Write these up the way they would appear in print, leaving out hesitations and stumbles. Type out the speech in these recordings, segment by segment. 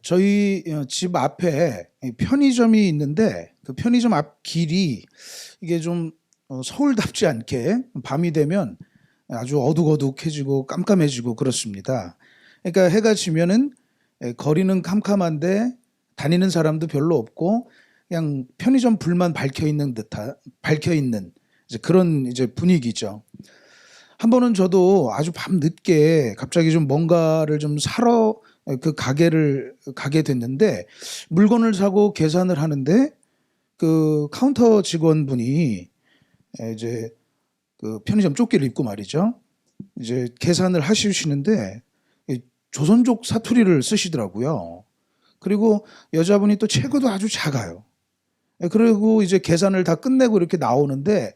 저희 집 앞에 편의점이 있는데 그 편의점 앞 길이 이게 좀 서울답지 않게 밤이 되면 아주 어둑어둑해지고 깜깜해지고 그렇습니다. 그러니까 해가 지면은 거리는 캄캄한데 다니는 사람도 별로 없고 그냥 편의점 불만 밝혀 있는 이제 그런 이제 분위기죠. 한 번은 저도 아주 밤 늦게 갑자기 좀 뭔가를 좀 사러 그 가게를 가게 됐는데 물건을 사고 계산을 하는데 그 카운터 직원분이 이제 그 편의점 조끼를 입고 말이죠. 이제 계산을 하시는데 조선족 사투리를 쓰시더라고요. 그리고 여자분이 또 체구도 아주 작아요. 그리고 이제 계산을 다 끝내고 이렇게 나오는데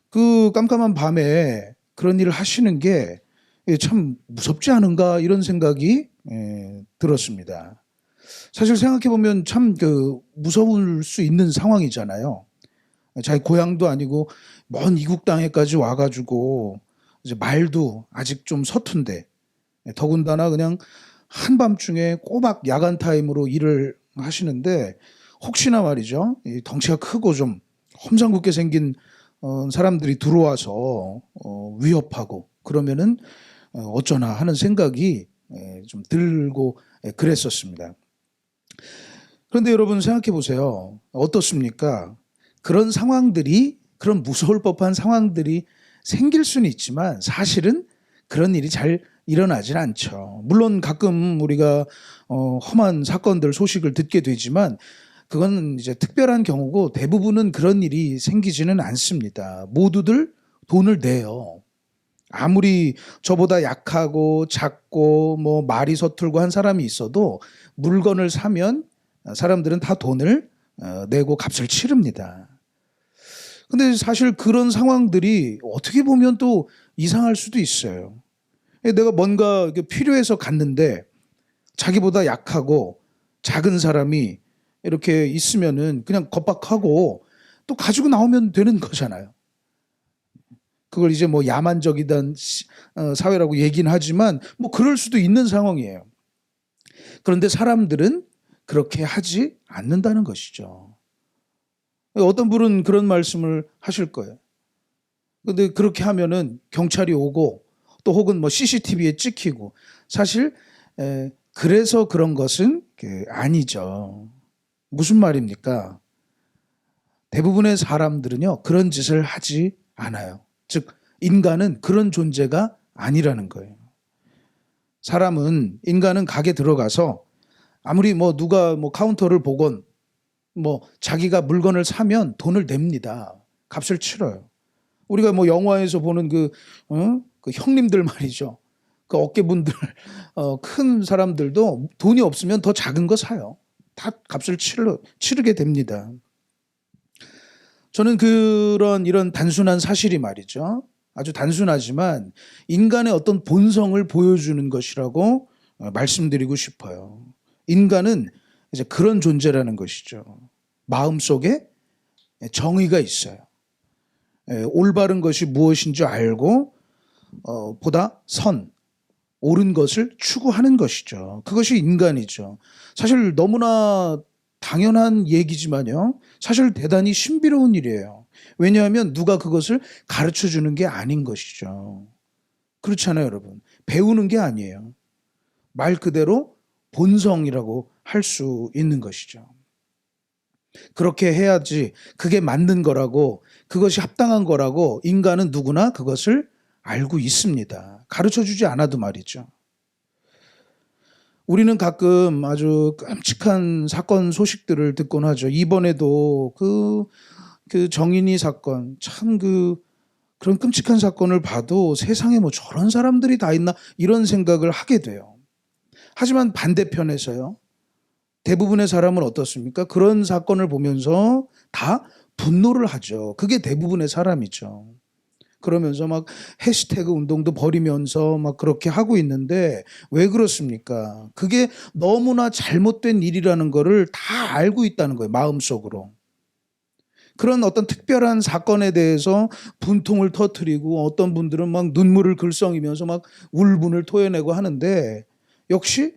그 깜깜한 밤에 그런 일을 하시는 게 참 무섭지 않은가 이런 생각이 들었습니다. 사실 생각해 보면 참 그 무서울 수 있는 상황이잖아요. 자기 고향도 아니고 먼 이국 땅에까지 와가지고 이제 말도 아직 좀 서툰데 더군다나 그냥 한밤중에 꼬박 야간 타임으로 일을 하시는데 혹시나 말이죠. 이 덩치가 크고 좀 험상궂게 생긴 사람들이 들어와서 위협하고 그러면은 어쩌나 하는 생각이 좀 들고 그랬었습니다. 그런데 여러분 생각해 보세요. 어떻습니까? 그런 무서울 법한 상황들이 생길 수는 있지만 사실은 그런 일이 잘 일어나진 않죠. 물론 가끔 우리가 험한 사건들 소식을 듣게 되지만 그건 이제 특별한 경우고 대부분은 그런 일이 생기지는 않습니다. 모두들 돈을 내요. 아무리 저보다 약하고 작고 뭐 말이 서툴고 한 사람이 있어도 물건을 사면 사람들은 다 돈을 내고 값을 치릅니다. 근데 사실 그런 상황들이 어떻게 보면 또 이상할 수도 있어요. 내가 뭔가 필요해서 갔는데 자기보다 약하고 작은 사람이 이렇게 있으면은 그냥 겁박하고 또 가지고 나오면 되는 거잖아요. 그걸 이제 뭐 야만적이던 사회라고 얘기는 하지만 뭐 그럴 수도 있는 상황이에요. 그런데 사람들은 그렇게 하지 않는다는 것이죠. 어떤 분은 그런 말씀을 하실 거예요. 근데 그렇게 하면은 경찰이 오고 또 혹은 뭐 CCTV에 찍히고 사실 그래서 그런 것은 아니죠. 무슨 말입니까? 대부분의 사람들은요 그런 짓을 하지 않아요. 즉 인간은 그런 존재가 아니라는 거예요. 인간은 가게 들어가서 아무리 뭐 누가 뭐 카운터를 보건 뭐 자기가 물건을 사면 돈을 냅니다. 값을 치러요. 우리가 뭐 영화에서 보는 그 형님들 말이죠. 그 어깨분들 큰 사람들도 돈이 없으면 더 작은 거 사요. 다 값을 치르게 됩니다. 저는 이런 단순한 사실이 말이죠. 아주 단순하지만 인간의 어떤 본성을 보여주는 것이라고 말씀드리고 싶어요. 인간은 이제 그런 존재라는 것이죠. 마음속에 정의가 있어요. 올바른 것이 무엇인지 알고 보다 옳은 것을 추구하는 것이죠. 그것이 인간이죠. 사실 너무나 당연한 얘기지만요. 사실 대단히 신비로운 일이에요. 왜냐하면 누가 그것을 가르쳐 주는 게 아닌 것이죠. 그렇잖아요, 여러분. 배우는 게 아니에요. 말 그대로 본성이라고 할 수 있는 것이죠. 그렇게 해야지 그게 맞는 거라고 그것이 합당한 거라고 인간은 누구나 그것을 알고 있습니다. 가르쳐 주지 않아도 말이죠. 우리는 가끔 아주 끔찍한 사건 소식들을 듣곤 하죠. 이번에도 그 정인이 사건, 참 그런 끔찍한 사건을 봐도 세상에 뭐 저런 사람들이 다 있나 이런 생각을 하게 돼요. 하지만 반대편에서요. 대부분의 사람은 어떻습니까? 그런 사건을 보면서 다 분노를 하죠. 그게 대부분의 사람이죠. 그러면서 막 해시태그 운동도 벌이면서 막 그렇게 하고 있는데 왜 그렇습니까? 그게 너무나 잘못된 일이라는 거를 다 알고 있다는 거예요. 마음속으로. 그런 어떤 특별한 사건에 대해서 분통을 터뜨리고 어떤 분들은 막 눈물을 글썽이면서 막 울분을 토해내고 하는데 역시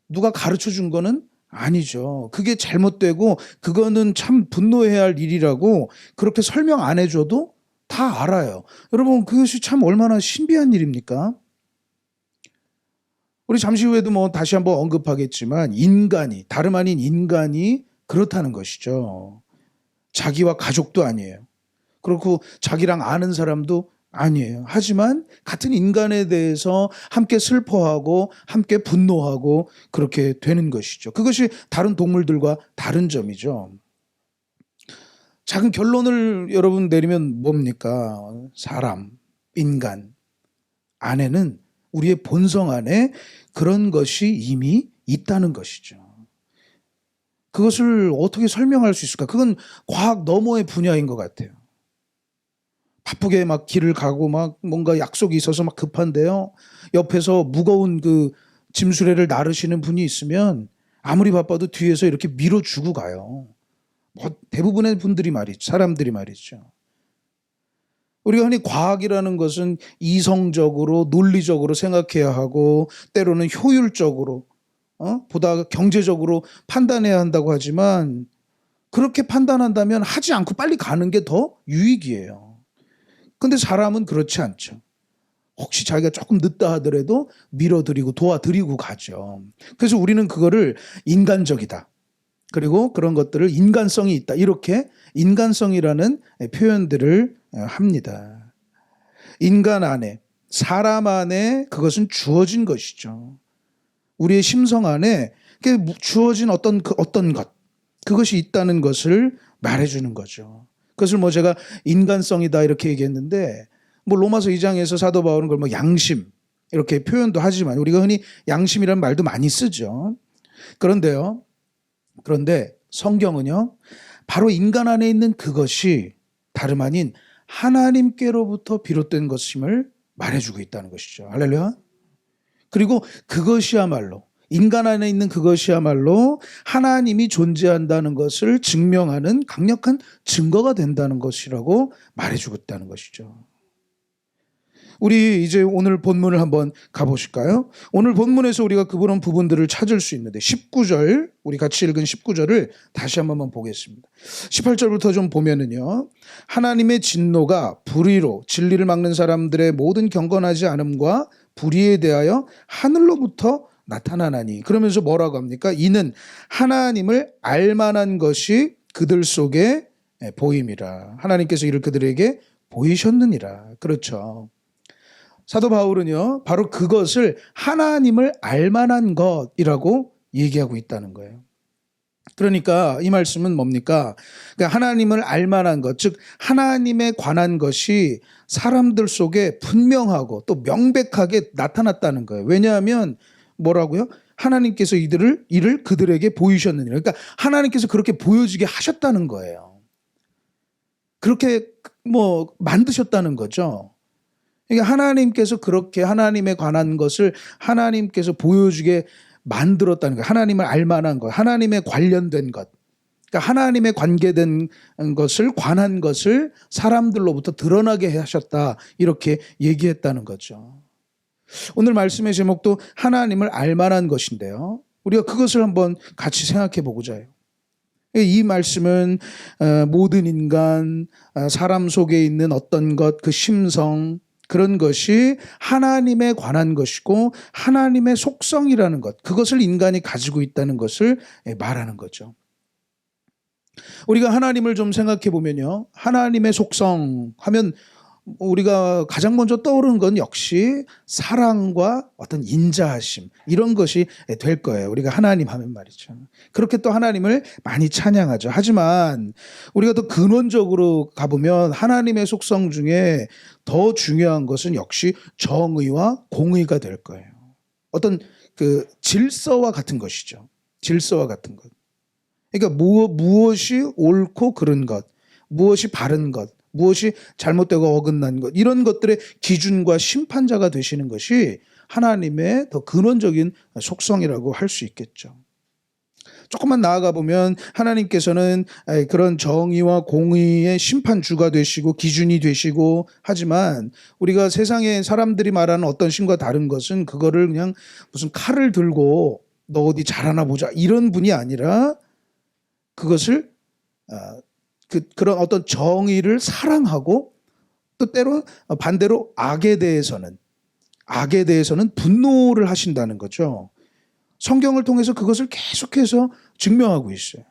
누가 가르쳐 준 거는 아니죠. 그게 잘못되고 그거는 참 분노해야 할 일이라고 그렇게 설명 안 해줘도 다 알아요. 여러분, 그것이 참 얼마나 신비한 일입니까? 우리 잠시 후에도 뭐 다시 한번 언급하겠지만 인간이, 다름 아닌 인간이 그렇다는 것이죠. 자기와 가족도 아니에요. 그렇고 자기랑 아는 사람도 아니에요. 하지만 같은 인간에 대해서 함께 슬퍼하고 함께 분노하고 그렇게 되는 것이죠. 그것이 다른 동물들과 다른 점이죠. 작은 결론을 여러분 내리면 뭡니까? 사람, 인간 안에는, 우리의 본성 안에 그런 것이 이미 있다는 것이죠. 그것을 어떻게 설명할 수 있을까? 그건 과학 너머의 분야인 것 같아요. 바쁘게 막 길을 가고 막 뭔가 약속이 있어서 막 급한데요. 옆에서 무거운 그 짐수레를 나르시는 분이 있으면 아무리 바빠도 뒤에서 이렇게 밀어주고 가요. 뭐 대부분의 분들이 말이죠. 사람들이 말이죠. 우리가 흔히 과학이라는 것은 이성적으로 논리적으로 생각해야 하고 때로는 효율적으로 보다 경제적으로 판단해야 한다고 하지만 그렇게 판단한다면 하지 않고 빨리 가는 게 더 유익이에요. 근데 사람은 그렇지 않죠. 혹시 자기가 조금 늦다 하더라도 밀어드리고 도와드리고 가죠. 그래서 우리는 그거를 인간적이다. 그리고 그런 것들을 인간성이 있다. 이렇게 인간성이라는 표현들을 합니다. 인간 안에, 사람 안에 그것은 주어진 것이죠. 우리의 심성 안에 주어진 어떤 것, 그것이 있다는 것을 말해주는 거죠. 그것을 뭐 제가 인간성이다 이렇게 얘기했는데, 뭐 로마서 2장에서 사도 바울은 그걸 뭐 양심 이렇게 표현도 하지만 우리가 흔히 양심이라는 말도 많이 쓰죠. 그런데 성경은요, 바로 인간 안에 있는 그것이 다름 아닌 하나님께로부터 비롯된 것임을 말해주고 있다는 것이죠. 할렐루야. 그리고 그것이야말로, 인간 안에 있는 그것이야말로 하나님이 존재한다는 것을 증명하는 강력한 증거가 된다는 것이라고 말해주고 있다는 것이죠. 우리 이제 오늘 본문을 한번 가보실까요? 오늘 본문에서 우리가 그런 부분들을 찾을 수 있는데 19절, 우리 같이 읽은 19절을 다시 한번 보겠습니다. 18절부터 좀 보면은요, 하나님의 진노가 불의로 진리를 막는 사람들의 모든 경건하지 않음과 불의에 대하여 하늘로부터 나타나나니, 그러면서 뭐라고 합니까? 이는 하나님을 알만한 것이 그들 속에 보임이라. 하나님께서 이를 그들에게 보이셨느니라. 그렇죠. 사도 바울은요, 바로 그것을 하나님을 알만한 것이라고 얘기하고 있다는 거예요. 그러니까 이 말씀은 뭡니까? 그러니까 하나님을 알만한 것, 즉 하나님에 관한 것이 사람들 속에 분명하고 또 명백하게 나타났다는 거예요. 왜냐하면 뭐라고요? 하나님께서 이를 그들에게 보이셨느니라. 그러니까 하나님께서 그렇게 보여지게 하셨다는 거예요. 그렇게 뭐 만드셨다는 거죠. 그러니까 하나님께서 그렇게 하나님에 관한 것을 하나님께서 보여주게 만들었다는 거예요. 하나님을 알만한 것, 하나님에 관련된 것, 그러니까 하나님에 관계된 것을, 관한 것을 사람들로부터 드러나게 하셨다, 이렇게 얘기했다는 거죠. 오늘 말씀의 제목도 하나님을 알만한 것인데요, 우리가 그것을 한번 같이 생각해 보고자 해요. 이 말씀은 모든 인간, 사람 속에 있는 어떤 것, 그 심성, 그런 것이 하나님에 관한 것이고 하나님의 속성이라는 것, 그것을 인간이 가지고 있다는 것을 말하는 거죠. 우리가 하나님을 좀 생각해 보면요, 하나님의 속성 하면 우리가 가장 먼저 떠오르는 건 역시 사랑과 어떤 인자하심, 이런 것이 될 거예요. 우리가 하나님 하면 말이죠. 그렇게 또 하나님을 많이 찬양하죠. 하지만 우리가 더 근원적으로 가보면 하나님의 속성 중에 더 중요한 것은 역시 정의와 공의가 될 거예요. 어떤 그 질서와 같은 것이죠. 질서와 같은 것. 그러니까 무엇이 옳고 그른 것, 무엇이 바른 것, 무엇이 잘못되고 어긋난 것, 이런 것들의 기준과 심판자가 되시는 것이 하나님의 더 근원적인 속성이라고 할 수 있겠죠. 조금만 나아가 보면 하나님께서는 그런 정의와 공의의 심판주가 되시고 기준이 되시고, 하지만 우리가 세상에 사람들이 말하는 어떤 신과 다른 것은 그거를 그냥 무슨 칼을 들고 너 어디 잘하나 보자 이런 분이 아니라 그것을 그런 어떤 정의를 사랑하고 또 때로 반대로 악에 대해서는 분노를 하신다는 거죠. 성경을 통해서 그것을 계속해서 증명하고 있어요.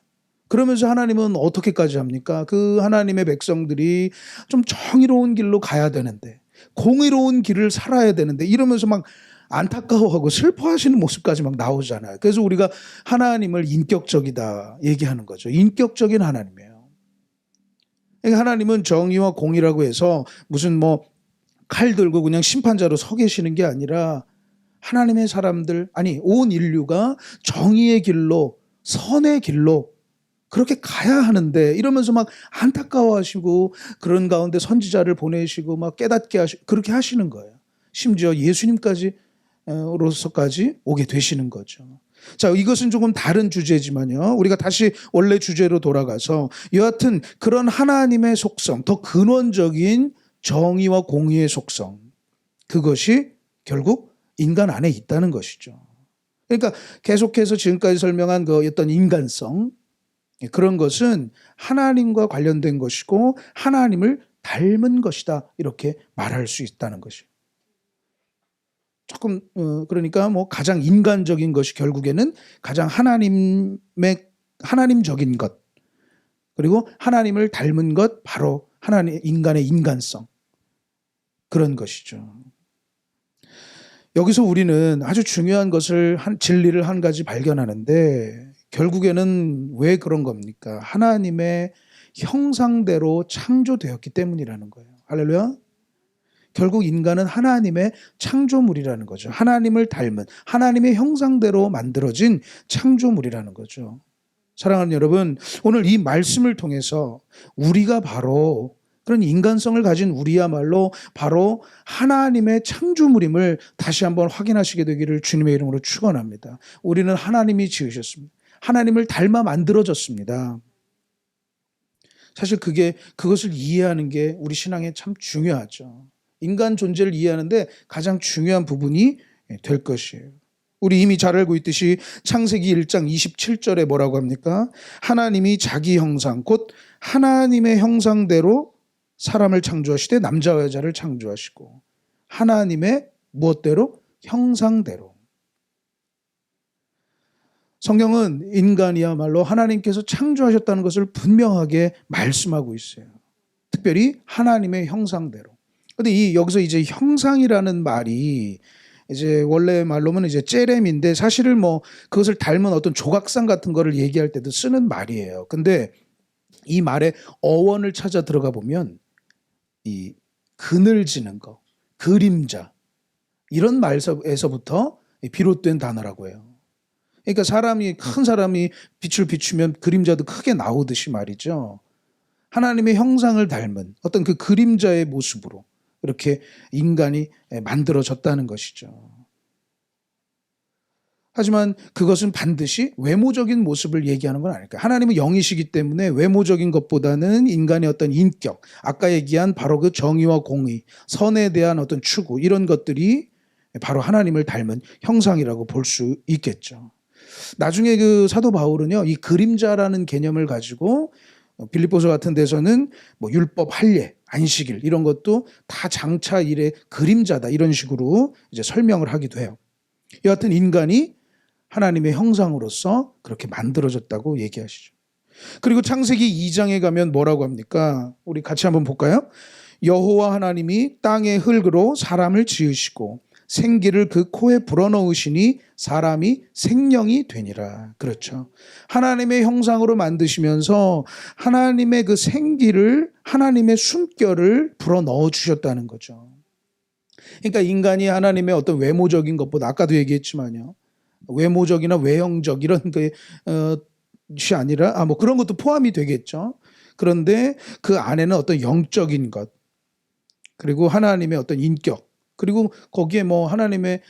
그러면서 하나님은 어떻게까지 합니까? 그 하나님의 백성들이 좀 정의로운 길로 가야 되는데, 공의로운 길을 살아야 되는데, 이러면서 막 안타까워하고 슬퍼하시는 모습까지 막 나오잖아요. 그래서 우리가 하나님을 인격적이다 얘기하는 거죠. 인격적인 하나님이에요. 그러니까 하나님은 정의와 공의라고 해서 무슨 뭐 칼 들고 그냥 심판자로 서 계시는 게 아니라 하나님의 사람들, 아니 온 인류가 정의의 길로, 선의 길로 그렇게 가야 하는데, 이러면서 막 안타까워하시고 그런 가운데 선지자를 보내시고 막 깨닫게 하시고 그렇게 하시는 거예요. 심지어 예수님까지 로서까지 오게 되시는 거죠. 자, 이것은 조금 다른 주제지만요. 우리가 다시 원래 주제로 돌아가서 여하튼 그런 하나님의 속성, 더 근원적인 정의와 공의의 속성, 그것이 결국 인간 안에 있다는 것이죠. 그러니까 계속해서 지금까지 설명한 그 어떤 인간성, 그런 것은 하나님과 관련된 것이고 하나님을 닮은 것이다, 이렇게 말할 수 있다는 것이에요. 조금 그러니까 뭐 가장 인간적인 것이 결국에는 가장 하나님적인 것, 그리고 하나님을 닮은 것, 바로 하나님 인간의 인간성, 그런 것이죠. 여기서 우리는 아주 중요한 것을 진리를 한 가지 발견하는데, 결국에는 왜 그런 겁니까? 하나님의 형상대로 창조되었기 때문이라는 거예요. 할렐루야. 결국 인간은 하나님의 창조물이라는 거죠. 하나님을 닮은, 하나님의 형상대로 만들어진 창조물이라는 거죠. 사랑하는 여러분, 오늘 이 말씀을 통해서 우리가 바로 그런 인간성을 가진 우리야말로 바로 하나님의 창조물임을 다시 한번 확인하시게 되기를 주님의 이름으로 축원합니다. 우리는 하나님이 지으셨습니다. 하나님을 닮아 만들어졌습니다. 사실 그것을 이해하는 게 우리 신앙에 참 중요하죠. 인간 존재를 이해하는데 가장 중요한 부분이 될 것이에요. 우리 이미 잘 알고 있듯이 창세기 1장 27절에 뭐라고 합니까? 하나님이 자기 형상, 곧 하나님의 형상대로 사람을 창조하시되 남자와 여자를 창조하시고, 하나님의 무엇대로? 형상대로. 성경은 인간이야말로 하나님께서 창조하셨다는 것을 분명하게 말씀하고 있어요. 특별히 하나님의 형상대로. 근데 여기서 이제 형상이라는 말이 이제 원래 말로는 이제 째렘인데, 사실은 뭐 그것을 닮은 어떤 조각상 같은 거를 얘기할 때도 쓰는 말이에요. 근데 이 말의 어원을 찾아 들어가 보면 이 그늘지는 거, 그림자, 이런 말에서부터 비롯된 단어라고 해요. 그러니까 큰 사람이 빛을 비추면 그림자도 크게 나오듯이 말이죠. 하나님의 형상을 닮은 어떤 그 그림자의 모습으로 이렇게 인간이 만들어졌다는 것이죠. 하지만 그것은 반드시 외모적인 모습을 얘기하는 건 아닐까요? 하나님은 영이시기 때문에 외모적인 것보다는 인간의 어떤 인격, 아까 얘기한 바로 그 정의와 공의, 선에 대한 어떤 추구, 이런 것들이 바로 하나님을 닮은 형상이라고 볼 수 있겠죠. 나중에 그 사도 바울은요, 이 그림자라는 개념을 가지고 빌립보서 같은 데서는 뭐 율법, 할례, 안식일 이런 것도 다 장차 일의 그림자다, 이런 식으로 이제 설명을 하기도 해요. 여하튼 인간이 하나님의 형상으로서 그렇게 만들어졌다고 얘기하시죠. 그리고 창세기 2장에 가면 뭐라고 합니까? 우리 같이 한번 볼까요? 여호와 하나님이 땅의 흙으로 사람을 지으시고 생기를 그 코에 불어넣으시니 사람이 생명이 되니라. 그렇죠. 하나님의 형상으로 만드시면서 하나님의 그 생기를, 하나님의 숨결을 불어넣어 주셨다는 거죠. 그러니까 인간이 하나님의 어떤 외모적인 것보다, 아까도 얘기했지만요, 외모적이나 외형적 이런 것이 아니라 뭐 그런 것도 포함이 되겠죠. 그런데 그 안에는 어떤 영적인 것, 그리고 하나님의 어떤 인격, 그리고 거기에 뭐 하나님의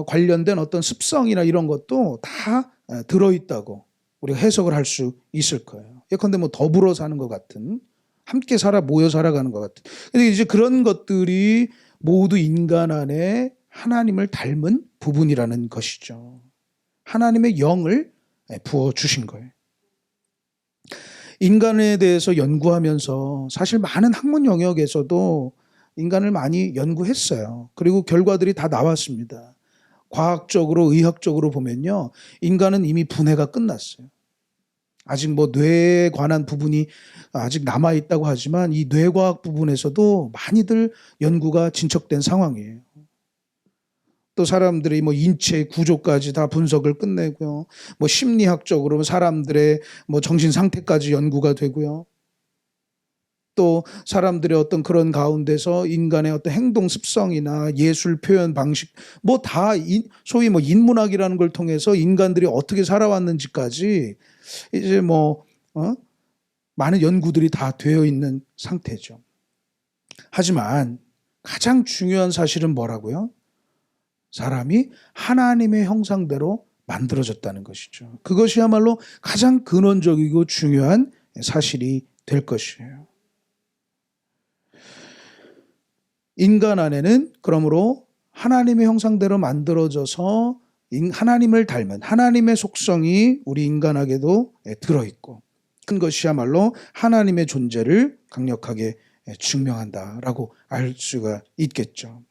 관련된 어떤 습성이나 이런 것도 다 들어있다고 우리가 해석을 할 수 있을 거예요. 예컨대 뭐 더불어 사는 것 같은, 함께 모여 살아가는 것 같은. 근데 이제 그런 것들이 모두 인간 안에 하나님을 닮은 부분이라는 것이죠. 하나님의 영을 부어주신 거예요. 인간에 대해서 연구하면서 사실 많은 학문 영역에서도 인간을 많이 연구했어요. 그리고 결과들이 다 나왔습니다. 과학적으로, 의학적으로 보면요, 인간은 이미 분해가 끝났어요. 아직 뭐 뇌에 관한 부분이 아직 남아있다고 하지만 이 뇌과학 부분에서도 많이들 연구가 진척된 상황이에요. 또 사람들이 뭐 인체 구조까지 다 분석을 끝내고요. 뭐 심리학적으로 사람들의 뭐 정신 상태까지 연구가 되고요. 또 사람들의 어떤 그런 가운데서 인간의 어떤 행동 습성이나 예술 표현 방식 뭐 다 소위 뭐 인문학이라는 걸 통해서 인간들이 어떻게 살아왔는지까지 이제 뭐 많은 연구들이 다 되어 있는 상태죠. 하지만 가장 중요한 사실은 뭐라고요? 사람이 하나님의 형상대로 만들어졌다는 것이죠. 그것이야말로 가장 근원적이고 중요한 사실이 될 것이에요. 인간 안에는 그러므로 하나님의 형상대로 만들어져서 하나님을 닮은 하나님의 속성이 우리 인간에게도 들어있고 큰 것이야말로 하나님의 존재를 강력하게 증명한다라고 알 수가 있겠죠.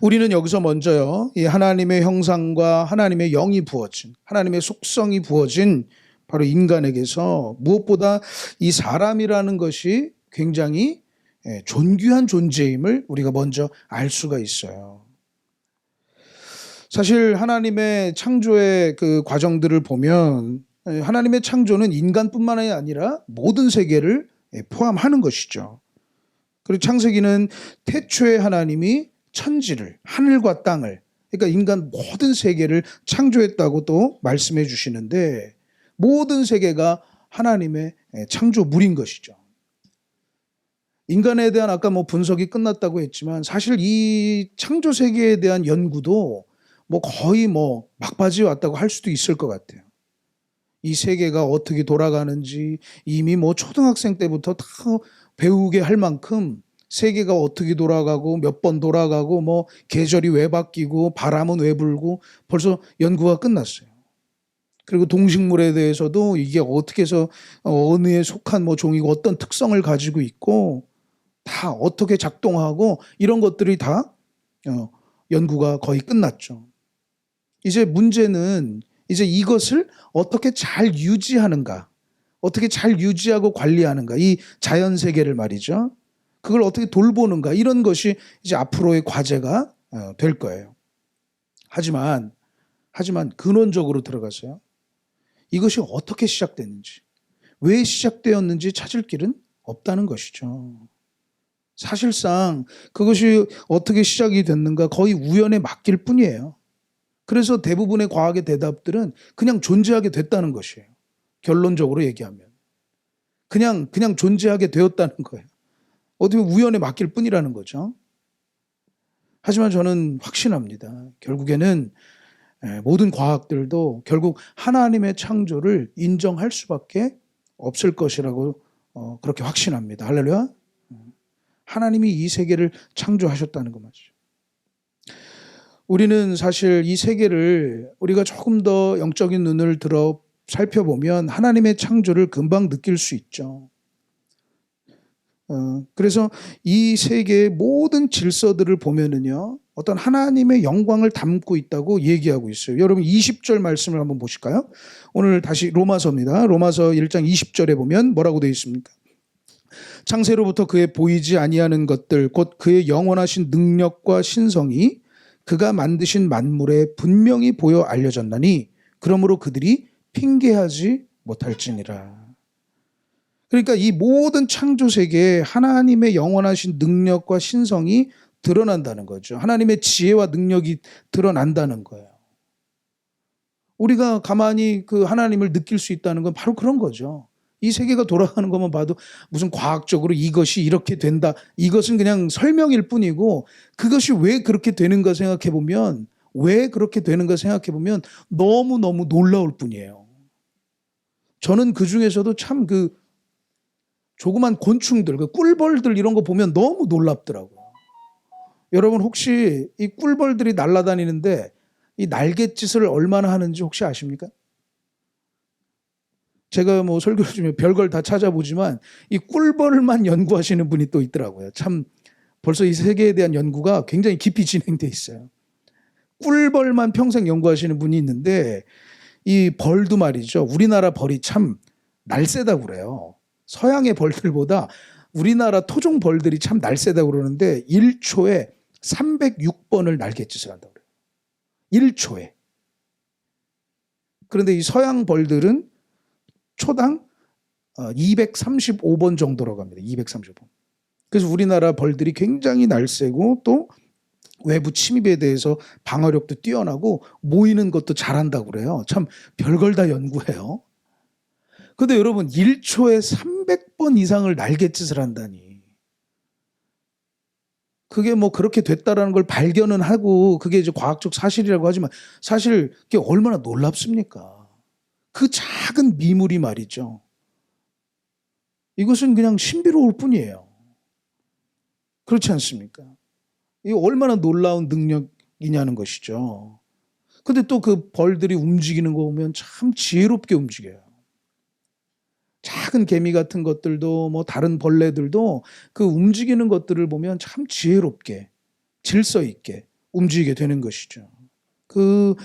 우리는 여기서 먼저요, 이 하나님의 형상과 하나님의 영이 부어진, 하나님의 속성이 부어진 바로 인간에게서 무엇보다 이 사람이라는 것이 굉장히 존귀한 존재임을 우리가 먼저 알 수가 있어요. 사실 하나님의 창조의 그 과정들을 보면 하나님의 창조는 인간뿐만이 아니라 모든 세계를 포함하는 것이죠. 그리고 창세기는 태초에 하나님이 천지를, 하늘과 땅을, 그러니까 인간 모든 세계를 창조했다고 또 말씀해 주시는데 모든 세계가 하나님의 창조물인 것이죠. 인간에 대한 아까 뭐 분석이 끝났다고 했지만 사실 이 창조 세계에 대한 연구도 뭐 거의 뭐 막바지에 왔다고 할 수도 있을 것 같아요. 이 세계가 어떻게 돌아가는지 이미 뭐 초등학생 때부터 다 배우게 할 만큼 세계가 어떻게 돌아가고 몇 번 돌아가고 뭐 계절이 왜 바뀌고 바람은 왜 불고 벌써 연구가 끝났어요. 그리고 동식물에 대해서도 이게 어떻게 해서 어느에 속한 뭐 종이고 어떤 특성을 가지고 있고 다 어떻게 작동하고 이런 것들이 다 연구가 거의 끝났죠. 이제 문제는 이제 이것을 어떻게 잘 유지하는가, 어떻게 잘 유지하고 관리하는가, 이 자연 세계를 말이죠. 그걸 어떻게 돌보는가, 이런 것이 이제 앞으로의 과제가 될 거예요. 하지만 근원적으로 들어가서요, 이것이 어떻게 시작됐는지, 왜 시작되었는지 찾을 길은 없다는 것이죠. 사실상 그것이 어떻게 시작이 됐는가 거의 우연에 맡길 뿐이에요. 그래서 대부분의 과학의 대답들은 그냥 존재하게 됐다는 것이에요. 결론적으로 얘기하면. 그냥 존재하게 되었다는 거예요. 어떻게 우연에 맡길 뿐이라는 거죠. 하지만 저는 확신합니다. 결국에는 모든 과학들도 결국 하나님의 창조를 인정할 수밖에 없을 것이라고 그렇게 확신합니다. 할렐루야. 하나님이 이 세계를 창조하셨다는 거 맞죠. 우리는 사실 이 세계를 우리가 조금 더 영적인 눈을 들어 살펴보면 하나님의 창조를 금방 느낄 수 있죠. 그래서 이 세계의 모든 질서들을 보면은요, 어떤 하나님의 영광을 담고 있다고 얘기하고 있어요. 여러분 20절 말씀을 한번 보실까요? 오늘 다시 로마서입니다. 로마서 1장 20절에 보면 뭐라고 되어 있습니까? 창세로부터 그의 보이지 아니하는 것들 곧 그의 영원하신 능력과 신성이 그가 만드신 만물에 분명히 보여 알려졌나니 그러므로 그들이 핑계하지 못할지니라. 그러니까 이 모든 창조 세계에 하나님의 영원하신 능력과 신성이 드러난다는 거죠. 하나님의 지혜와 능력이 드러난다는 거예요. 우리가 가만히 그 하나님을 느낄 수 있다는 건 바로 그런 거죠. 이 세계가 돌아가는 것만 봐도 무슨 과학적으로 이것이 이렇게 된다, 이것은 그냥 설명일 뿐이고 그것이 왜 그렇게 되는가 생각해 보면 너무너무 놀라울 뿐이에요. 저는 그 중에서도 참 그 조그만 곤충들, 그 꿀벌들 이런 거 보면 너무 놀랍더라고요. 여러분 혹시 이 꿀벌들이 날아다니는데 이 날갯짓을 얼마나 하는지 혹시 아십니까? 제가 뭐 설교를 주면 별걸 다 찾아보지만 이 꿀벌만 연구하시는 분이 또 있더라고요. 참 벌써 이 세계에 대한 연구가 굉장히 깊이 진행돼 있어요. 꿀벌만 평생 연구하시는 분이 있는데 이 벌도 말이죠. 우리나라 벌이 참 날쌔다고 그래요. 서양의 벌들보다 우리나라 토종 벌들이 참 날쌔다고 그러는데 1초에 306번을 날갯짓을 한다고 그래요. 1초에. 그런데 이 서양 벌들은 초당 235번 정도라고 합니다. 235번. 그래서 우리나라 벌들이 굉장히 날쌔고 또 외부 침입에 대해서 방어력도 뛰어나고 모이는 것도 잘한다고 그래요. 참 별걸 다 연구해요. 근데 여러분 1초에 300번 이상을 날갯짓을 한다니. 그게 뭐 그렇게 됐다라는 걸 발견은 하고 그게 이제 과학적 사실이라고 하지만 사실 그게 얼마나 놀랍습니까? 그 작은 미물이 말이죠. 이것은 그냥 신비로울 뿐이에요. 그렇지 않습니까? 이게 얼마나 놀라운 능력이냐는 것이죠. 근데 또 그 벌들이 움직이는 거 보면 참 지혜롭게 움직여요. 작은 개미 같은 것들도 뭐 다른 벌레들도 그 움직이는 것들을 보면 참 지혜롭게 질서 있게 움직이게 되는 것이죠. 그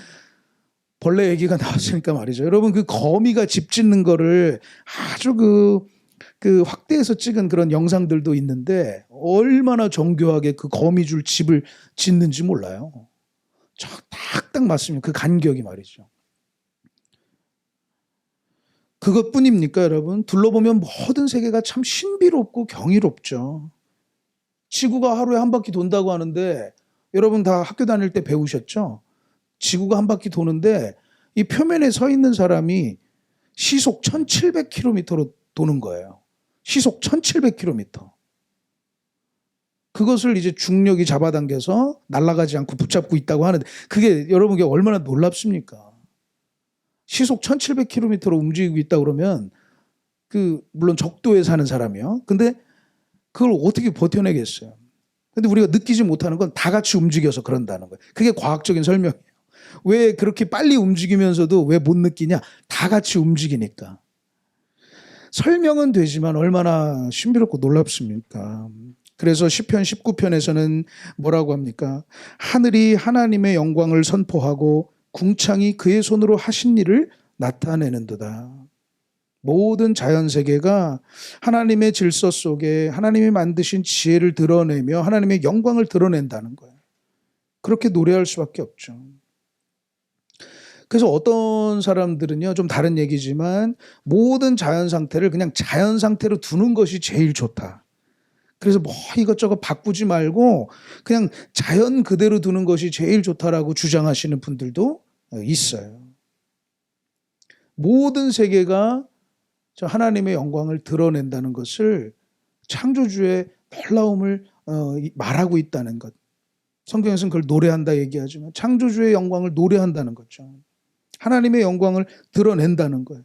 벌레 얘기가 나왔으니까 말이죠. 여러분 그 거미가 집 짓는 거를 아주 그 확대해서 찍은 그런 영상들도 있는데 얼마나 정교하게 그 거미줄 집을 짓는지 몰라요. 저 딱딱 맞습니다. 그 간격이 말이죠. 그것뿐입니까, 여러분? 둘러보면 모든 세계가 참 신비롭고 경이롭죠. 지구가 하루에 한 바퀴 돈다고 하는데 여러분 다 학교 다닐 때 배우셨죠? 지구가 한 바퀴 도는데 이 표면에 서 있는 사람이 시속 1700km로 도는 거예요. 시속 1700km. 그것을 이제 중력이 잡아당겨서 날아가지 않고 붙잡고 있다고 하는데 그게 여러분 얼마나 놀랍습니까? 시속 1700km로 움직이고 있다 그러면 물론 적도에 사는 사람이요. 근데 그걸 어떻게 버텨내겠어요? 근데 우리가 느끼지 못하는 건 다 같이 움직여서 그런다는 거예요. 그게 과학적인 설명이에요. 왜 그렇게 빨리 움직이면서도 왜 못 느끼냐? 다 같이 움직이니까. 설명은 되지만 얼마나 신비롭고 놀랍습니까? 그래서 시편 19편에서는 뭐라고 합니까? 하늘이 하나님의 영광을 선포하고 궁창이 그의 손으로 하신 일을 나타내는도다. 모든 자연세계가 하나님의 질서 속에 하나님이 만드신 지혜를 드러내며 하나님의 영광을 드러낸다는 거예요. 그렇게 노래할 수밖에 없죠. 그래서 어떤 사람들은요, 좀 다른 얘기지만 모든 자연 상태를 그냥 자연 상태로 두는 것이 제일 좋다. 그래서 뭐 이것저것 바꾸지 말고 그냥 자연 그대로 두는 것이 제일 좋다라고 주장하시는 분들도 있어요. 모든 세계가 하나님의 영광을 드러낸다는 것을 창조주의 놀라움을 말하고 있다는 것. 성경에서는 그걸 노래한다 얘기하지만 창조주의 영광을 노래한다는 거죠. 하나님의 영광을 드러낸다는 거예요.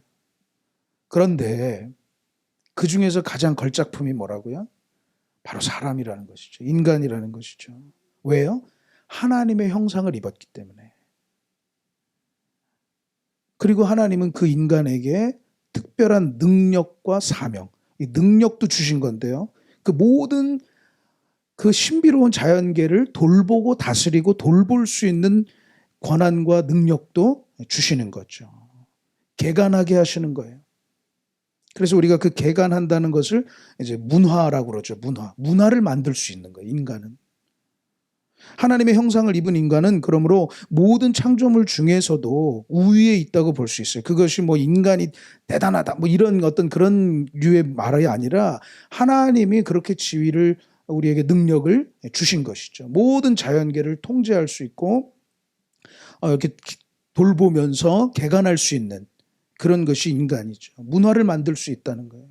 그런데 그 중에서 가장 걸작품이 뭐라고요? 바로 사람이라는 것이죠. 인간이라는 것이죠. 왜요? 하나님의 형상을 입었기 때문에. 그리고 하나님은 그 인간에게 특별한 능력과 사명, 이 능력도 주신 건데요. 그 모든 그 신비로운 자연계를 돌보고 다스리고 돌볼 수 있는 권한과 능력도 주시는 거죠. 개간하게 하시는 거예요. 그래서 우리가 그 개간한다는 것을 이제 문화라고 그러죠. 문화를 만들 수 있는 거예요. 인간은. 하나님의 형상을 입은 인간은 그러므로 모든 창조물 중에서도 우위에 있다고 볼 수 있어요. 그것이 뭐 인간이 대단하다 뭐 이런 어떤 그런 류의 말이 아니라 하나님이 그렇게 지위를 우리에게 능력을 주신 것이죠. 모든 자연계를 통제할 수 있고 이렇게 돌보면서 개간할 수 있는 그런 것이 인간이죠. 문화를 만들 수 있다는 거예요.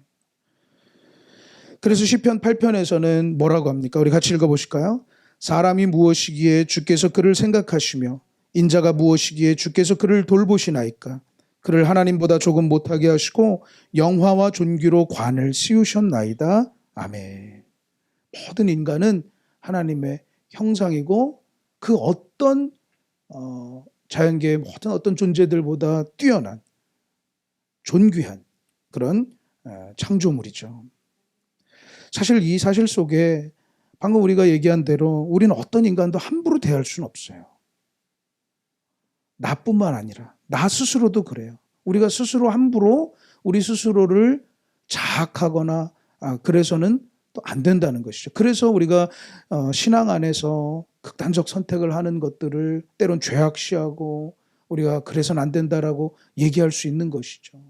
그래서 시편 8편에서는 뭐라고 합니까? 우리 같이 읽어보실까요? 사람이 무엇이기에 주께서 그를 생각하시며 인자가 무엇이기에 주께서 그를 돌보시나이까? 그를 하나님보다 조금 못하게 하시고 영화와 존귀로 관을 씌우셨나이다. 아멘. 모든 인간은 하나님의 형상이고 그 어떤 자연계의 모든 어떤 존재들보다 뛰어난 존귀한 그런 창조물이죠. 사실 이 사실 속에 방금 우리가 얘기한 대로 우리는 어떤 인간도 함부로 대할 수는 없어요. 나뿐만 아니라 나 스스로도 그래요. 우리가 스스로 함부로 우리 스스로를 자학하거나 그래서는 또 안 된다는 것이죠. 그래서 우리가 신앙 안에서 극단적 선택을 하는 것들을 때론 죄악시하고 우리가 그래서는 안 된다라고 얘기할 수 있는 것이죠.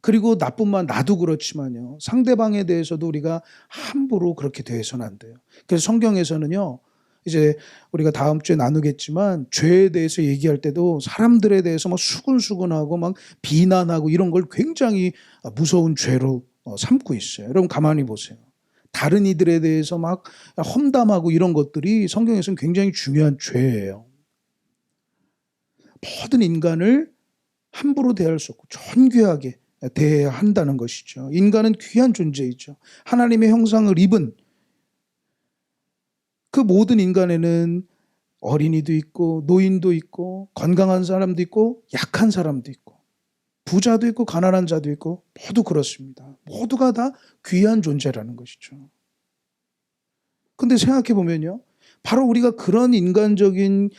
그리고 나도 그렇지만요. 상대방에 대해서도 우리가 함부로 그렇게 대해서는 안 돼요. 그래서 성경에서는요. 이제 우리가 다음 주에 나누겠지만 죄에 대해서 얘기할 때도 사람들에 대해서 막 수근수근하고 막 비난하고 이런 걸 굉장히 무서운 죄로 삼고 있어요. 여러분 가만히 보세요. 다른 이들에 대해서 막 험담하고 이런 것들이 성경에서는 굉장히 중요한 죄예요. 모든 인간을 함부로 대할 수 없고 존귀하게 대해야 한다는 것이죠. 인간은 귀한 존재이죠. 하나님의 형상을 입은 그 모든 인간에는 어린이도 있고 노인도 있고 건강한 사람도 있고 약한 사람도 있고 부자도 있고 가난한 자도 있고 모두 그렇습니다. 모두가 다 귀한 존재라는 것이죠. 근데 생각해 보면요. 바로 우리가 그런 인간적인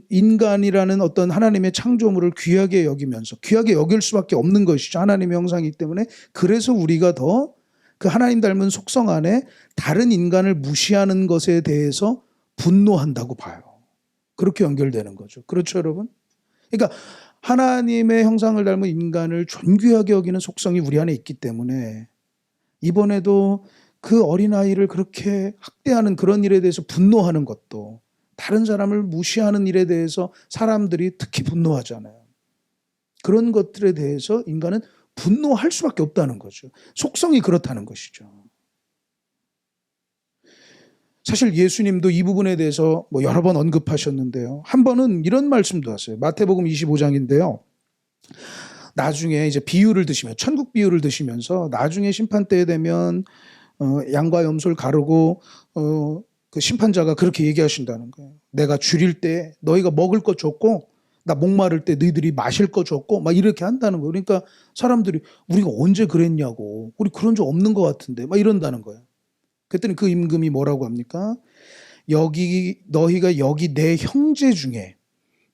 인간이라는 어떤 하나님의 창조물을 귀하게 여기면서 귀하게 여길 수밖에 없는 것이죠. 하나님의 형상이기 때문에 그래서 우리가 더 그 하나님 닮은 속성 안에 다른 인간을 무시하는 것에 대해서 분노한다고 봐요. 그렇게 연결되는 거죠. 그렇죠, 여러분? 그러니까 하나님의 형상을 닮은 인간을 존귀하게 여기는 속성이 우리 안에 있기 때문에 이번에도 그 어린아이를 그렇게 학대하는 그런 일에 대해서 분노하는 것도 다른 사람을 무시하는 일에 대해서 사람들이 특히 분노하잖아요. 그런 것들에 대해서 인간은 분노할 수밖에 없다는 거죠. 속성이 그렇다는 것이죠. 사실 예수님도 이 부분에 대해서 여러 번 언급하셨는데요. 한 번은 이런 말씀도 하세요. 마태복음 25장인데요. 나중에 이제 비유를 드시면 천국 비유를 드시면서 나중에 심판 때 되면 양과 염소를 가르고 그 심판자가 그렇게 얘기하신다는 거예요. 내가 줄일 때 너희가 먹을 것 줬고 나 목마를 때 너희들이 마실 거 줬고 막 이렇게 한다는 거예요. 그러니까 사람들이 우리가 언제 그랬냐고 우리 그런 적 없는 것 같은데 막 이런다는 거예요. 그랬더니 그 임금이 뭐라고 합니까? 너희가 여기 내 형제 중에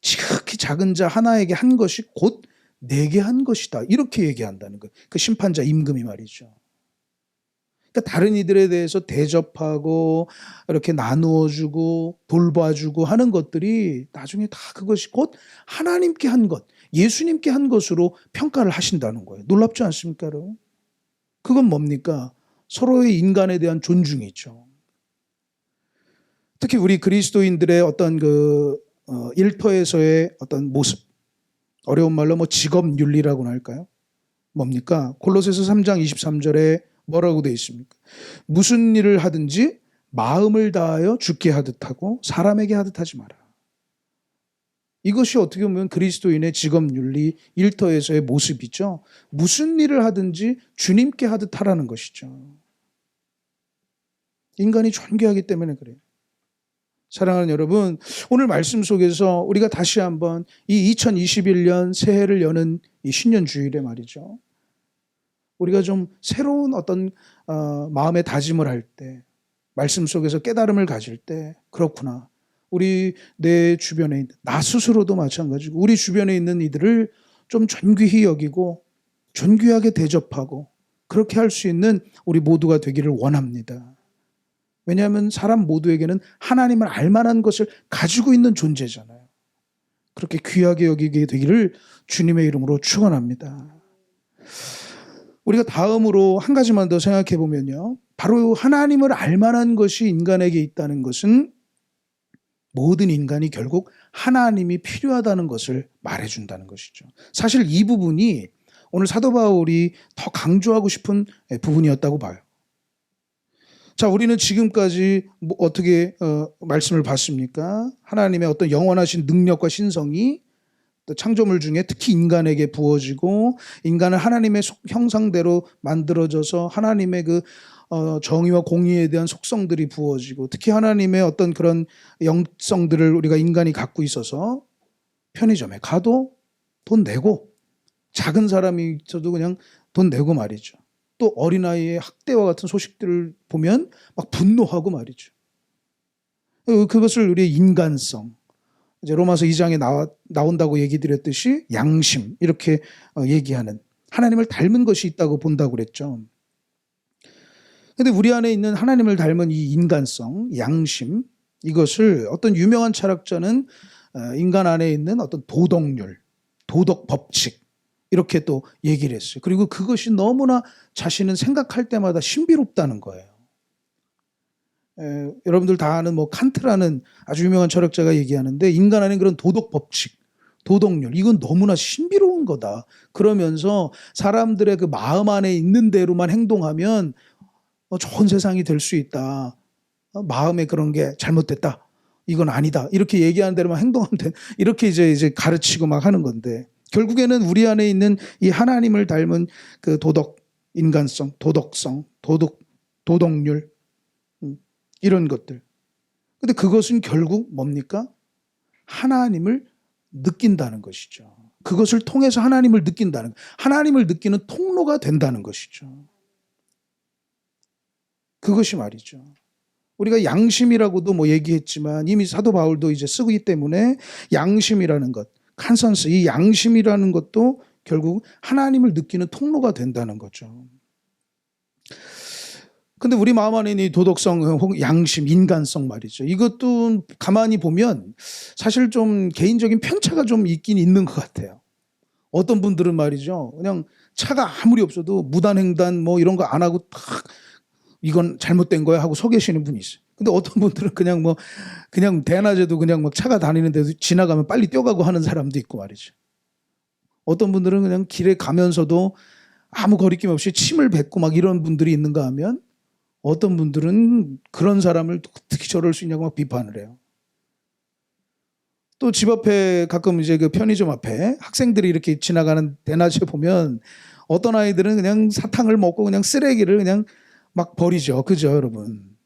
지극히 작은 자 하나에게 한 것이 곧 내게 한 것이다. 이렇게 얘기한다는 거예요. 그 심판자 임금이 말이죠. 그러니까 다른 이들에 대해서 대접하고 이렇게 나누어주고 돌봐주고 하는 것들이 나중에 다 그것이 곧 하나님께 한 것, 예수님께 한 것으로 평가를 하신다는 거예요. 놀랍지 않습니까, 여러분? 그건 뭡니까? 서로의 인간에 대한 존중이죠. 특히 우리 그리스도인들의 어떤 일터에서의 어떤 모습, 어려운 말로 직업윤리라고나 할까요? 뭡니까? 골로새서 3장 23절에 뭐라고 되어 있습니까? 무슨 일을 하든지 마음을 다하여 주께 하듯 하고 사람에게 하듯 하지 마라. 이것이 어떻게 보면 그리스도인의 직업윤리, 일터에서의 모습이죠. 무슨 일을 하든지 주님께 하듯 하라는 것이죠. 인간이 존귀하기 때문에 그래요. 사랑하는 여러분, 오늘 말씀 속에서 우리가 다시 한번 이 2021년 새해를 여는 이 신년 주일에 말이죠. 우리가 좀 새로운 어떤 마음의 다짐을 할 때, 말씀 속에서 깨달음을 가질 때 그렇구나. 우리 내 주변에 있는 나 스스로도 마찬가지고 우리 주변에 있는 이들을 좀 존귀히 여기고 존귀하게 대접하고 그렇게 할 수 있는 우리 모두가 되기를 원합니다. 왜냐하면 사람 모두에게는 하나님을 알만한 것을 가지고 있는 존재잖아요. 그렇게 귀하게 여기게 되기를 주님의 이름으로 축원합니다. 우리가 다음으로 한 가지만 더 생각해 보면요. 바로 하나님을 알만한 것이 인간에게 있다는 것은 모든 인간이 결국 하나님이 필요하다는 것을 말해준다는 것이죠. 사실 이 부분이 오늘 사도 바울이 더 강조하고 싶은 부분이었다고 봐요. 자, 우리는 지금까지 어떻게 말씀을 봤습니까? 하나님의 어떤 영원하신 능력과 신성이 또 창조물 중에 특히 인간에게 부어지고 인간은 하나님의 형상대로 만들어져서 하나님의 그 정의와 공의에 대한 속성들이 부어지고 특히 하나님의 어떤 그런 영성들을 우리가 인간이 갖고 있어서 편의점에 가도 돈 내고 작은 사람이 있어도 그냥 돈 내고 말이죠. 또 어린아이의 학대와 같은 소식들을 보면 막 분노하고 말이죠. 그것을 우리의 인간성, 이제 로마서 2장에 나온다고 얘기 드렸듯이 양심 이렇게 얘기하는 하나님을 닮은 것이 있다고 본다고 그랬죠. 근데 우리 안에 있는 하나님을 닮은 이 인간성, 양심 이것을 어떤 유명한 철학자는 인간 안에 있는 어떤 도덕률, 도덕 법칙 이렇게 또 얘기를 했어요. 그리고 그것이 너무나 자신은 생각할 때마다 신비롭다는 거예요. 여러분들 다 아는 뭐 칸트라는 아주 유명한 철학자가 얘기하는데 인간 안에 그런 도덕 법칙, 도덕률 이건 너무나 신비로운 거다. 그러면서 사람들의 그 마음 안에 있는 대로만 행동하면 좋은 세상이 될 수 있다. 마음에 그런 게 잘못됐다. 이건 아니다. 이렇게 얘기하는 대로만 행동하면 돼. 이렇게 이제 가르치고 막 하는 건데 결국에는 우리 안에 있는 이 하나님을 닮은 그 도덕, 인간성, 도덕성, 도덕률 이런 것들. 근데 그것은 결국 뭡니까? 하나님을 느낀다는 것이죠. 그것을 통해서 하나님을 느낀다는, 하나님을 느끼는 통로가 된다는 것이죠. 그것이 말이죠. 우리가 양심이라고도 뭐 얘기했지만 이미 사도 바울도 이제 쓰기 때문에 양심이라는 것, 칸선스, 이 양심이라는 것도 결국 하나님을 느끼는 통로가 된다는 거죠. 근데 우리 마음 안에 있는 이 도덕성, 양심, 인간성 말이죠. 이것도 가만히 보면 사실 좀 개인적인 편차가 좀 있긴 있는 것 같아요. 어떤 분들은 말이죠. 그냥 차가 아무리 없어도 무단횡단 뭐 이런 거 안 하고 탁 이건 잘못된 거야 하고 서 계시는 분이 있어요. 근데 어떤 분들은 그냥 대낮에도 그냥 막 차가 다니는데도 지나가면 빨리 뛰어가고 하는 사람도 있고 말이죠. 어떤 분들은 그냥 길에 가면서도 아무 거리낌 없이 침을 뱉고 막 이런 분들이 있는가 하면 어떤 분들은 그런 사람을 어떻게 저럴 수 있냐고 막 비판을 해요. 또 집 앞에 가끔 이제 그 편의점 앞에 학생들이 이렇게 지나가는 대낮에 보면 어떤 아이들은 그냥 사탕을 먹고 그냥 쓰레기를 그냥 막 버리죠. 그죠, 여러분?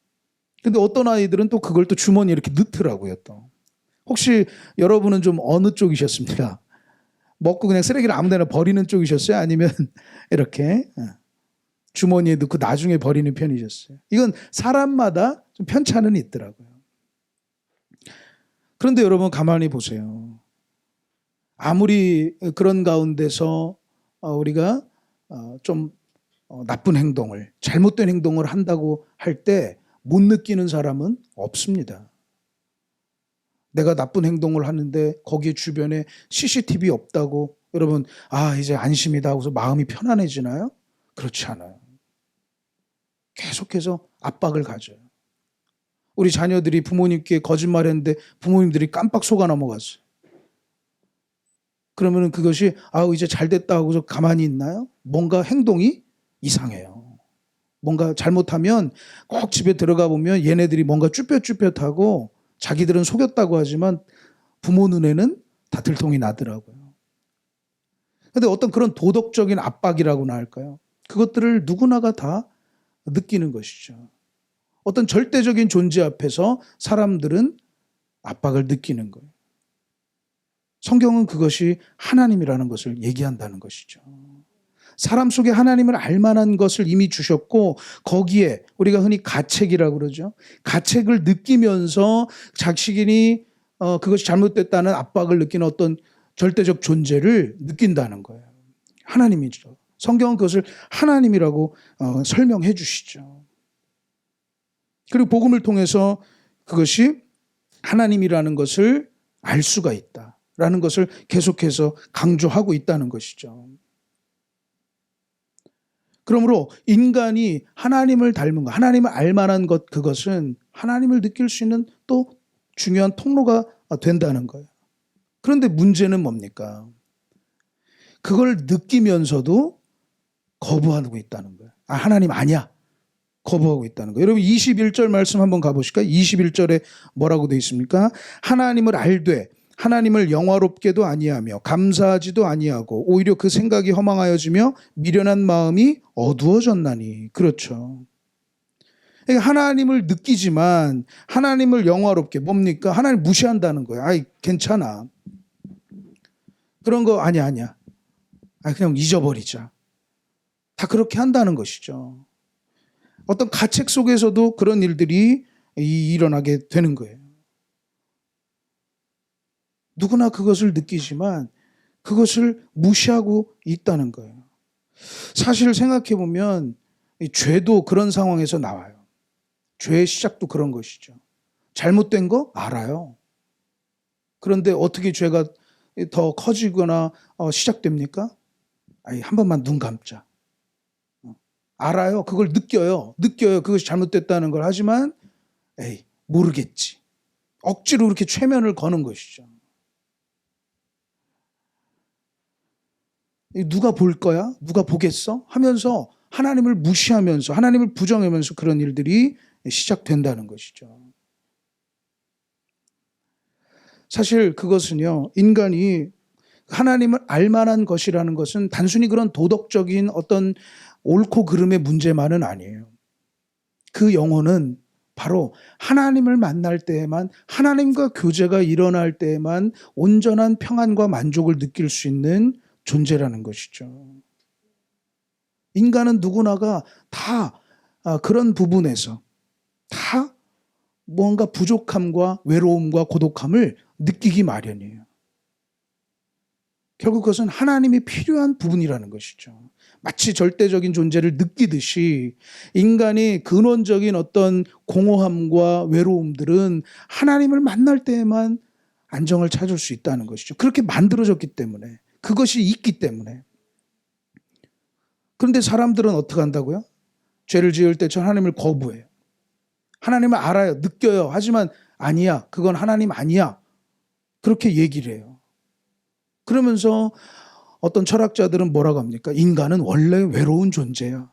근데 어떤 아이들은 또 그걸 또 주머니에 이렇게 넣더라고요, 또. 혹시 여러분은 좀 어느 쪽이셨습니까? 먹고 그냥 쓰레기를 아무 데나 버리는 쪽이셨어요? 아니면 이렇게 주머니에 넣고 나중에 버리는 편이셨어요? 이건 사람마다 좀 편차는 있더라고요. 그런데 여러분 가만히 보세요. 아무리 그런 가운데서 우리가 좀 나쁜 행동을, 잘못된 행동을 한다고 할 때 못 느끼는 사람은 없습니다. 내가 나쁜 행동을 하는데 거기에 주변에 CCTV 없다고 여러분 이제 안심이다 하고서 마음이 편안해지나요? 그렇지 않아요. 계속해서 압박을 가져요. 우리 자녀들이 부모님께 거짓말했는데 부모님들이 깜빡 속아 넘어갔어요. 그러면 그것이 이제 잘 됐다 하고서 가만히 있나요? 뭔가 행동이 이상해요. 뭔가 잘못하면 꼭 집에 들어가 보면 얘네들이 뭔가 쭈뼛쭈뼛하고 자기들은 속였다고 하지만 부모 눈에는 다 들통이 나더라고요. 그런데 어떤 그런 도덕적인 압박이라고나 할까요? 그것들을 누구나가 다 느끼는 것이죠. 어떤 절대적인 존재 앞에서 사람들은 압박을 느끼는 거예요. 성경은 그것이 하나님이라는 것을 얘기한다는 것이죠. 사람 속에 하나님을 알만한 것을 이미 주셨고 거기에 우리가 흔히 가책이라고 그러죠. 가책을 느끼면서 자신이 그것이 잘못됐다는 압박을 느끼는 어떤 절대적 존재를 느낀다는 거예요. 하나님이죠. 성경은 그것을 하나님이라고 설명해 주시죠. 그리고 복음을 통해서 그것이 하나님이라는 것을 알 수가 있다라는 것을 계속해서 강조하고 있다는 것이죠. 그러므로 인간이 하나님을 닮은 것, 하나님을 알만한 것, 그것은 하나님을 느낄 수 있는 또 중요한 통로가 된다는 거예요. 그런데 문제는 뭡니까? 그걸 느끼면서도 거부하고 있다는 거예요. 하나님 아니야. 거부하고 있다는 거예요. 여러분 21절 말씀 한번 가보실까요? 21절에 뭐라고 되어 있습니까? 하나님을 알되 하나님을 영화롭게도 아니하며 감사하지도 아니하고 오히려 그 생각이 허망하여지며 미련한 마음이 어두워졌나니. 그렇죠. 그러니까 하나님을 느끼지만 하나님을 영화롭게 뭡니까? 하나님 무시한다는 거예요. 아이 괜찮아. 그런 거 아니야. 그냥 잊어버리자. 다 그렇게 한다는 것이죠. 어떤 가책 속에서도 그런 일들이 일어나게 되는 거예요. 누구나 그것을 느끼지만 그것을 무시하고 있다는 거예요. 사실 생각해 보면 죄도 그런 상황에서 나와요. 죄의 시작도 그런 것이죠. 잘못된 거 알아요. 그런데 어떻게 죄가 더 커지거나 시작됩니까? 한 번만 눈 감자. 알아요. 그걸 느껴요. 그것이 잘못됐다는 걸. 하지만 모르겠지. 억지로 이렇게 최면을 거는 것이죠. 누가 볼 거야? 누가 보겠어? 하면서 하나님을 무시하면서 하나님을 부정하면서 그런 일들이 시작된다는 것이죠. 사실 그것은요, 인간이 하나님을 알만한 것이라는 것은 단순히 그런 도덕적인 어떤 옳고 그름의 문제만은 아니에요. 그 영혼은 바로 하나님을 만날 때에만, 하나님과 교제가 일어날 때에만 온전한 평안과 만족을 느낄 수 있는 존재라는 것이죠. 인간은 누구나가 다 그런 부분에서 다 뭔가 부족함과 외로움과 고독함을 느끼기 마련이에요. 결국 그것은 하나님이 필요한 부분이라는 것이죠. 마치 절대적인 존재를 느끼듯이 인간이 근원적인 어떤 공허함과 외로움들은 하나님을 만날 때에만 안정을 찾을 수 있다는 것이죠. 그렇게 만들어졌기 때문에, 그것이 있기 때문에. 그런데 사람들은 어떻게 한다고요? 죄를 지을 때 저 하나님을 거부해요. 하나님을 알아요. 느껴요. 하지만 아니야. 그건 하나님 아니야. 그렇게 얘기를 해요. 그러면서 어떤 철학자들은 뭐라고 합니까? 인간은 원래 외로운 존재야.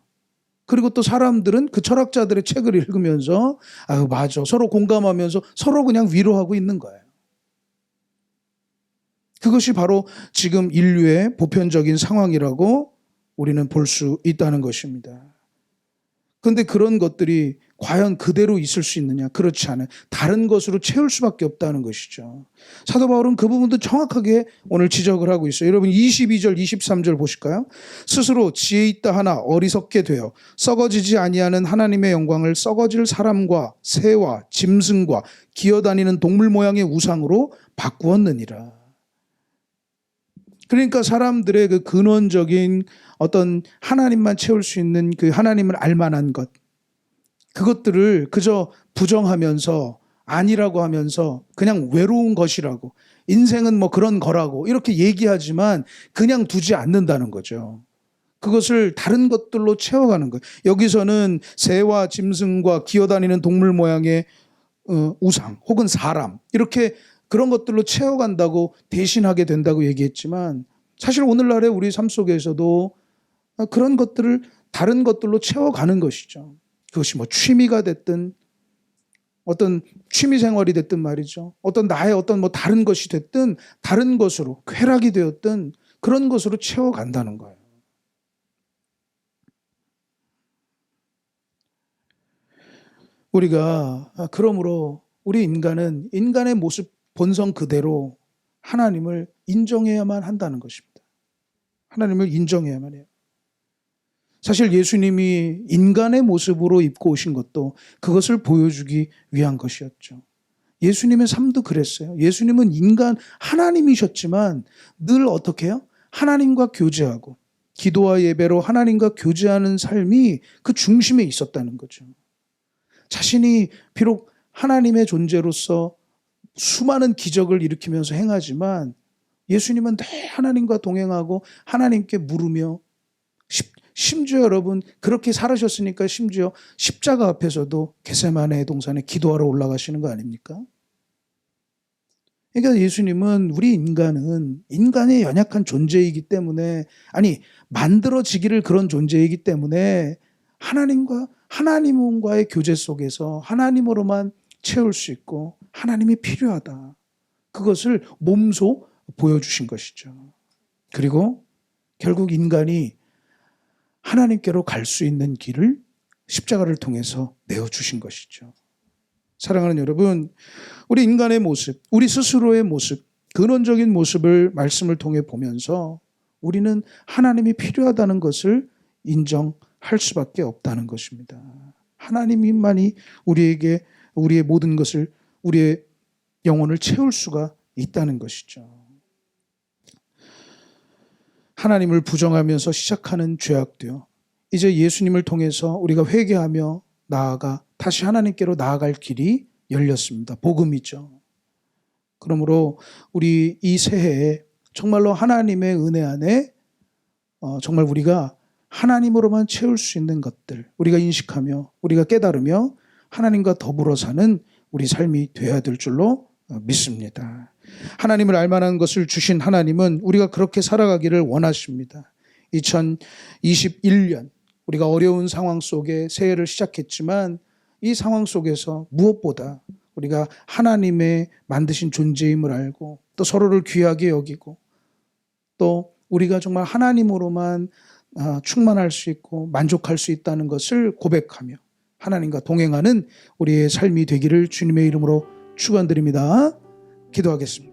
그리고 또 사람들은 그 철학자들의 책을 읽으면서 아유 맞아. 서로 공감하면서 서로 그냥 위로하고 있는 거예요. 그것이 바로 지금 인류의 보편적인 상황이라고 우리는 볼 수 있다는 것입니다. 그런데 그런 것들이 과연 그대로 있을 수 있느냐? 그렇지 않아요. 다른 것으로 채울 수밖에 없다는 것이죠. 사도 바울은 그 부분도 정확하게 오늘 지적을 하고 있어요. 여러분 22절, 23절 보실까요? 스스로 지혜 있다 하나 어리석게 되어 썩어지지 아니하는 하나님의 영광을 썩어질 사람과 새와 짐승과 기어다니는 동물 모양의 우상으로 바꾸었느니라. 그러니까 사람들의 그 근원적인 어떤 하나님만 채울 수 있는 그 하나님을 알만한 것, 그것들을 그저 부정하면서 아니라고 하면서 그냥 외로운 것이라고, 인생은 뭐 그런 거라고 이렇게 얘기하지만 그냥 두지 않는다는 거죠. 그것을 다른 것들로 채워가는 거예요. 여기서는 새와 짐승과 기어다니는 동물 모양의 우상 혹은 사람, 이렇게 그런 것들로 채워간다고, 대신하게 된다고 얘기했지만 사실 오늘날의 우리 삶 속에서도 그런 것들을 다른 것들로 채워가는 것이죠. 그것이 뭐 취미가 됐든 어떤 취미 생활이 됐든 말이죠. 어떤 나의 어떤 뭐 다른 것이 됐든 다른 것으로, 쾌락이 되었든 그런 것으로 채워간다는 거예요. 우리가 그러므로 우리 인간은 인간의 모습 본성 그대로 하나님을 인정해야만 한다는 것입니다. 하나님을 인정해야만 해요. 사실 예수님이 인간의 모습으로 입고 오신 것도 그것을 보여주기 위한 것이었죠. 예수님의 삶도 그랬어요. 예수님은 인간 하나님이셨지만 늘 어떻게 해요? 하나님과 교제하고 기도와 예배로 하나님과 교제하는 삶이 그 중심에 있었다는 거죠. 자신이 비록 하나님의 존재로서 수많은 기적을 일으키면서 행하지만 예수님은 늘 하나님과 동행하고 하나님께 물으며, 심지어 여러분 그렇게 살으셨으니까 심지어 십자가 앞에서도 겟세마네 동산에 기도하러 올라가시는 거 아닙니까? 그러니까 예수님은 우리 인간은 인간의 연약한 존재이기 때문에, 아니 만들어지기를 그런 존재이기 때문에 하나님과의 교제 속에서 하나님으로만 채울 수 있고 하나님이 필요하다. 그것을 몸소 보여주신 것이죠. 그리고 결국 인간이 하나님께로 갈 수 있는 길을 십자가를 통해서 내어주신 것이죠. 사랑하는 여러분, 우리 인간의 모습, 우리 스스로의 모습, 근원적인 모습을 말씀을 통해 보면서 우리는 하나님이 필요하다는 것을 인정할 수밖에 없다는 것입니다. 하나님만이 우리에게 우리의 모든 것을, 우리의 영혼을 채울 수가 있다는 것이죠. 하나님을 부정하면서 시작하는 죄악도요, 이제 예수님을 통해서 우리가 회개하며 나아가 다시 하나님께로 나아갈 길이 열렸습니다. 복음이죠. 그러므로 우리 이 새해에 정말로 하나님의 은혜 안에 정말 우리가 하나님으로만 채울 수 있는 것들, 우리가 인식하며 우리가 깨달으며 하나님과 더불어 사는 우리 삶이 되어야 될 줄로 믿습니다. 하나님을 알만한 것을 주신 하나님은 우리가 그렇게 살아가기를 원하십니다. 2021년 우리가 어려운 상황 속에 새해를 시작했지만 이 상황 속에서 무엇보다 우리가 하나님의 만드신 존재임을 알고 또 서로를 귀하게 여기고 또 우리가 정말 하나님으로만 충만할 수 있고 만족할 수 있다는 것을 고백하며 하나님과 동행하는 우리의 삶이 되기를 주님의 이름으로 축원드립니다. 기도하겠습니다.